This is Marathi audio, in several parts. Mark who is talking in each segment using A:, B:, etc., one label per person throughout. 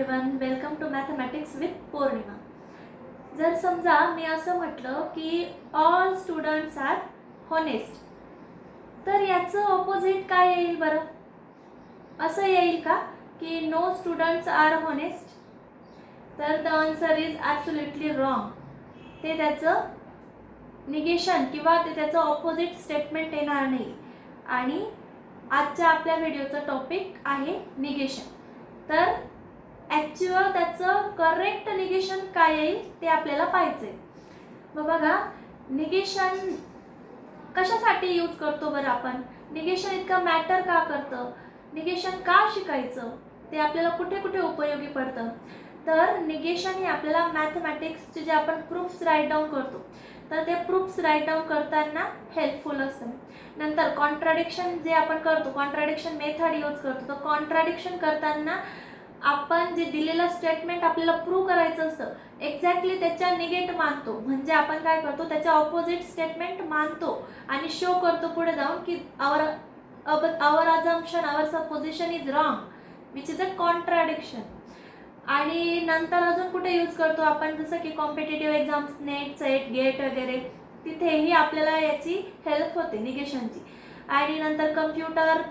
A: Everyone, welcome to mathematics with Pournima. जर समजा मी असं म्हटलं की ऑल स्टुडंट्स आर हॉनेस्ट, तर याचं ऑपोजिट काय येईल बरं? असं येईल का की नो स्टुडंट्स आर हॉनेस्ट? तर the answer is absolutely wrong. ते त्याचं निगेशन किंवा ते त्याचं ऑपोजिट स्टेटमेंट येणार नाही. आणि आजच्या आपल्या व्हिडिओचा टॉपिक आहे निगेशन. तर ॲक्च्युअल त्याचं करेक्ट निगेशन काय येईल ते आपल्याला पाहायचंय. मग बघा, निगेशन कशासाठी यूज करतो बरं आपण? निगेशन इतकं मॅटर का करतं? निगेशन का शिकायचं? ते आपल्याला कुठे कुठे उपयोगी पडतं? तर निगेशन हे आपल्याला मॅथमॅटिक्सचे जे आपण प्रूफ्स राईट डाऊन करतो, तर ते प्रूफ्स राईट डाऊन करताना हेल्पफुल असतं. नंतर कॉन्ट्राडिक्शन जे आपण करतो, कॉन्ट्राडिक्शन मेथड यूज करतो, तर कॉन्ट्राडिक्शन करताना आपण जे दिलेलं स्टेटमेंट आपल्याला प्रूव्ह करायचं असतं, एक्झॅक्टली त्याच्या निगेट मानतो. म्हणजे आपण काय करतो, त्याच्या ऑपोजिट स्टेटमेंट मानतो आणि शो करतो पुढे जाऊन की our assumption, our supposition is wrong, which is a contradiction. आणि नंतर अजून कुठे यूज करतो आपण, जसं की competitive exams, NET, SET, GATE वगैरे, तिथेही आपल्याला याची हेल्प होते निगेशनची. आणि नंतर कम्प्युटर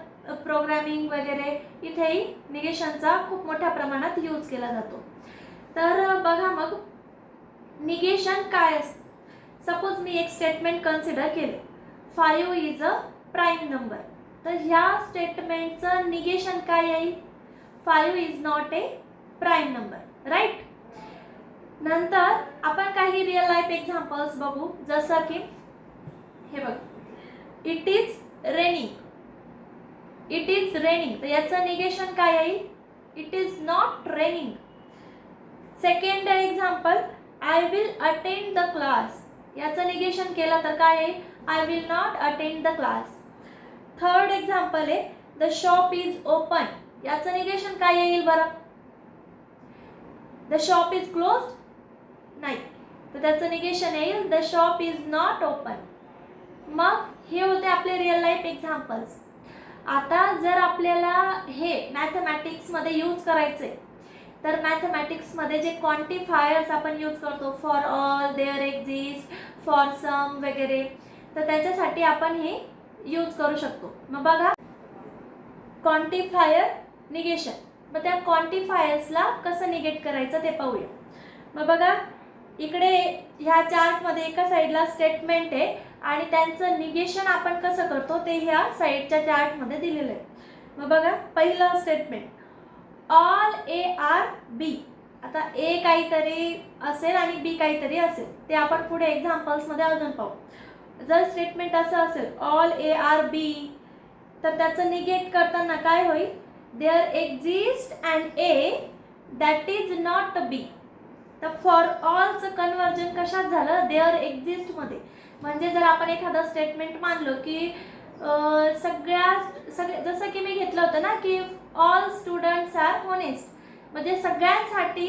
A: प्रोग्रामिंग वगैरे, इथेही निगेशनचा खूप मोठ्या प्रमाणात यूज केला जातो. तर बघा, मग निगेशन काय असतं? सपोज मी एक स्टेटमेंट कन्सिडर केले, 5 इज अ प्राईम नंबर. तर ह्या स्टेटमेंटचं निगेशन काय येईल? 5 is not a prime number, right? नंतर आपण काही रिअल लाईफ एक्झाम्पल्स बघू, जसं की हे बघ, it is raining. It is raining, तर याचं निगेशन काय येईल? It is not raining. Second example, I will attend the class. याचं निगेशन केलं तर काय येईल? I will not attend the class. Third example आहे, द शॉप इज ओपन. याचं निगेशन काय येईल बरं? The shop is closed? नाही, तर त्याचं निगेशन येईल the shop is not open. मग हे होते आपले रिअल लाईफ एक्झाम्पल्स. आता जर आपल्याला हे मॅथमॅटिक्समध्ये यूज करायचे, तर मॅथमॅटिक्समध्ये जे क्वांटिफायर्स आपण यूज करतो, for all, there exist, for some वगैरे, तर त्याच्यासाठी आपण हे यूज करू शकतो. मग बघा, क्वांटिफायर निगेशन. मग त्या क्वांटिफायर्सला कसं निगेट करायचं ते पाहूया. मग बघा, इकडे ह्या चार्टमध्ये एका साईडला स्टेटमेंट आहे आणि त्यांचं निगेशन आपण कसं करतो ते ह्या साईडच्या चार्टमध्ये दिलेलं आहे. मग बघा, पहिलं statement, all A are B. आता ए काहीतरी असेल आणि बी काहीतरी असेल, ते आपण पुढे एक्झाम्पल्समध्ये अजून पाहू. जर स्टेटमेंट असं असेल, ऑल ए आर बी, तर त्याचं निगेट करताना काय होईल? There exist and A that is not B. तर फॉर ऑलचं कन्वर्जन कशात झालं? देअर एक्झिस्टमध्ये. म्हणजे जर आपण एखादं स्टेटमेंट मानलं की सगळे, जसं की मी घेतलं होतं ना की ऑल स्टुडंट्स आर हॉनेस्ट, म्हणजे सगळ्यांसाठी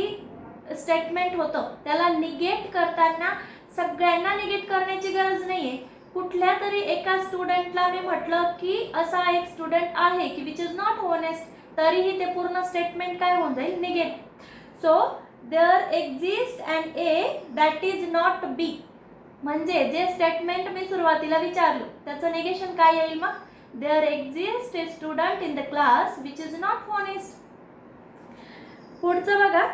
A: स्टेटमेंट होतं, त्याला निगेट करताना सगळ्यांना निगेट करण्याची गरज नाही आहे. कुठल्या तरी एका स्टुडंटला मी म्हटलं की असा एक स्टुडंट आहे की विच इज नॉट हॉनेस्ट, तरीही ते पूर्ण स्टेटमेंट काय होऊन जाईल? Negate. So there exist and A that is not B, म्हणजे जे स्टेटमेंट मी सुरुवातीला विचारलं त्याचं निगेशन काय येईल? मग there exist a student in the class which is not honest. पुढचं बघा,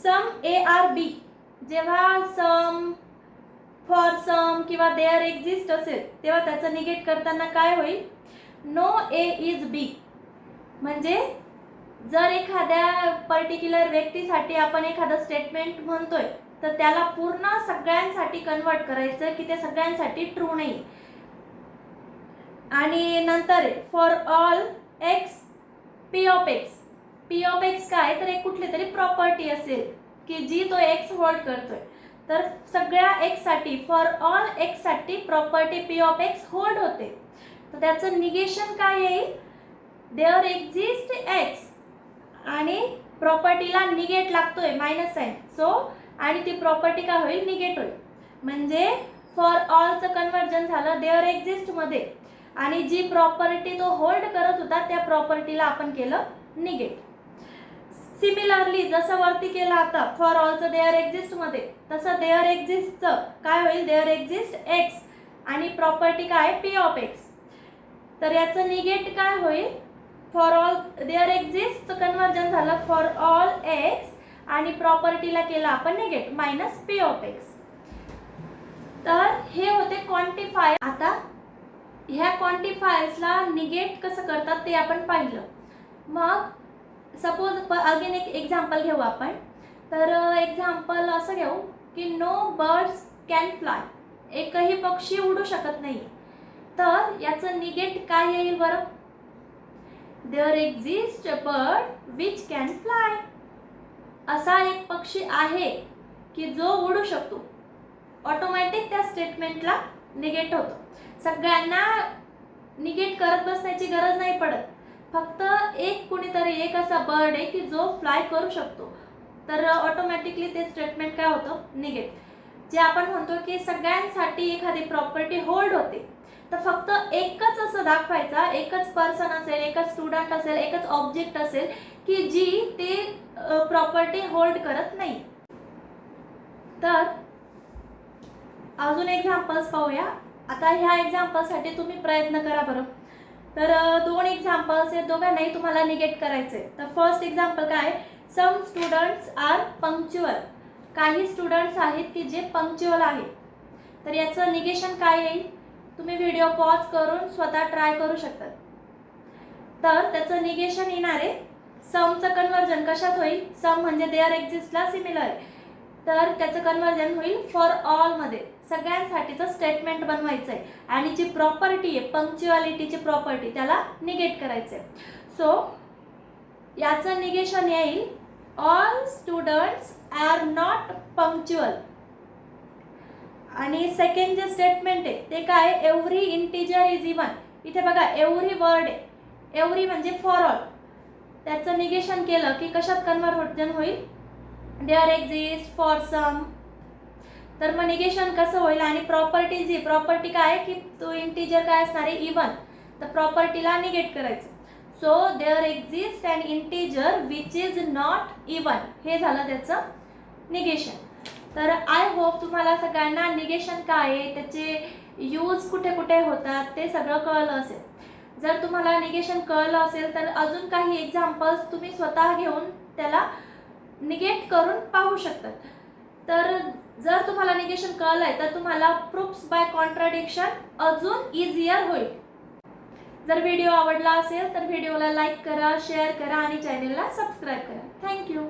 A: सम ए आर बी. जेव्हा सम, फॉर सम किंवा देअर एक्झिस्ट असेल, तेव्हा त्याचं निगेट करताना काय होईल? नो ए इज बी. म्हणजे जर एखाद्या पर्टिक्युलर व्यक्तीसाठी आपण एखादं स्टेटमेंट म्हणतोय, तर त्याला पूर्ण सगळ्यांसाठी कन्वर्ट करायचं की ते सगळ्यांसाठी ट्रू नाही. आणि नंतर for all x P of x. P of x काय? तर एक कुठली तरी प्रॉपर्टी असेल की जी तो एक्स होल्ड करतोय, तर सगळ्या एक्ससाठी, फॉर ऑल एक्ससाठी property P of X hold होते. तर त्याचं निगेशन काय येईल? देअर एक्झिस्ट एक्स आणि प्रॉपर्टीला निगेट लागतोय, मायनस साइन. सो आणि ती प्रॉपर्टी काय होईल? निगेट होईल. म्हणजे फॉर ऑलचं कन्वर्जन झालं देअर एक्झिस्टमध्ये आणि जी प्रॉपर्टी तो होल्ड करत होता त्या प्रॉपर्टीला आपण केलं निगेट. सिमिलरली जसं वरती केलं आता फॉर ऑलचं देअर एक्झिस्ट मध्ये, तसं देअर एक्झिस्टचं काय होईल, देअर एक्झिस्ट एक्स आणि प्रॉपर्टी काय पी ऑफ एक्स. तर याचं निगेट काय होईल, फॉर ऑल देअर एक्झिस्टचं कन्वर्जन झालं फॉर ऑल एक्स आणि प्रॉपर्टीला केलं आपण निगेट मायनस पी ऑफ एक्स. तर हे होते क्वांटिफायर. आता ह्या क्वांटिफायर्सला निगेट कसं करतात ते आपण पाहिलं. मग सपोज अगेन एक एक्झाम्पल घेऊ आपण. तर एक्झाम्पल असं घेऊ की नो बर्ड्स कॅन फ्लाय, एकही पक्षी उडू शकत नाही. तर याचं निगेट काय येईल बरं, there exist a bird which can fly. असा एक पक्षी आहे की जो उडू शकतो. ऑटोमॅटिक त्या स्टेटमेंटला निगेट होतो. सगळ्यांना निगेट करत बसण्याची गरज नाही पडत. फक्त एक कुणीतरी एक असा बर्ड आहे की जो फ्लाय करू शकतो, तर ऑटोमॅटिकली ते स्टेटमेंट काय होतं, निगेट. जे आपण म्हणतो की सगळ्यांसाठी एखादी प्रॉपर्टी होल्ड होते, तर फक्त एकच असं दाखवायचा, एकच पर्सन असेल, एकच स्टुडंट असेल, एकच ऑब्जेक्ट असेल की जी ते प्रॉपर्टी होल्ड करत नाही. तर अजून एक्झाम्पल्स पाहूया. आता ह्या एक्झाम्पलसाठी तुम्ही प्रयत्न करा बरं. तर 2 एक्झाम्पल्स आहेत, दोघांनाही तुम्हाला निगेट करायचे. तर फर्स्ट एक्झाम्पल काय, सम स्टुडंट्स आर पंक्च्युअल. काही स्टुडंट्स आहेत की जे पंक्च्युअल आहेत. तर याचं निगेशन काय येईल, तुम्ही व्हिडिओ पॉज करून स्वतः ट्राय करू शकता. तर त्याचं निगेशन येणार आहे, समचं कन्वर्जन कशात होईल, सम म्हणजे देअर एक्झिस्टला सिमिलर आहे, तर त्याचं कन्वर्जन होईल फॉर ऑल मध्ये. सगळ्यांसाठीचं स्टेटमेंट बनवायचं आहे आणि जी प्रॉपर्टी आहे पंक्च्युअलिटीची प्रॉपर्टी त्याला निगेट करायचं आहे. सो याचं निगेशन येईल all students are not punctual. आणि सेकंड जे स्टेटमेंट आहे ते काय, एव्हरी इंटिजर इज इवन. इथे बघा एव्हरी वर्ड आहे, एव्हरी म्हणजे फॉर ऑल. त्याचं निगेशन केलं की कशात कन्वर्जन होईल, देअर एक्झिस्ट फॉर सम. तर मग निगेशन कसं होईल, आणि प्रॉपर्टी जी प्रॉपर्टी काय की तो इंटिजर काय असणार आहे, इवन. तर प्रॉपर्टीला निगेट करायचं. So there exist and integer which is not even, हे झालं त्याचं निगेशन. तर आय होप तुम्हाला सगळ्यांना निगेशन काय आहे, त्याचे यूज कुठे कुठे होतात ते सगळं कळलं असेल. जर तुम्हाला निगेशन कळलं असेल तर अजून काही एक्झाम्पल्स तुम्ही स्वतः घेऊन त्याला निगेट करून पाहू शकतात. तर जर तुम्हाला निगेशन कळलं आहे तर तुम्हाला प्रूफ्स बाय कॉन्ट्राडिक्शन अजून इझियर होईल. जर व्हिडिओ आवडला असेल तर व्हिडिओला लाईक करा, शेअर करा आणि चॅनलला सबस्क्राईब करा. थँक्यू.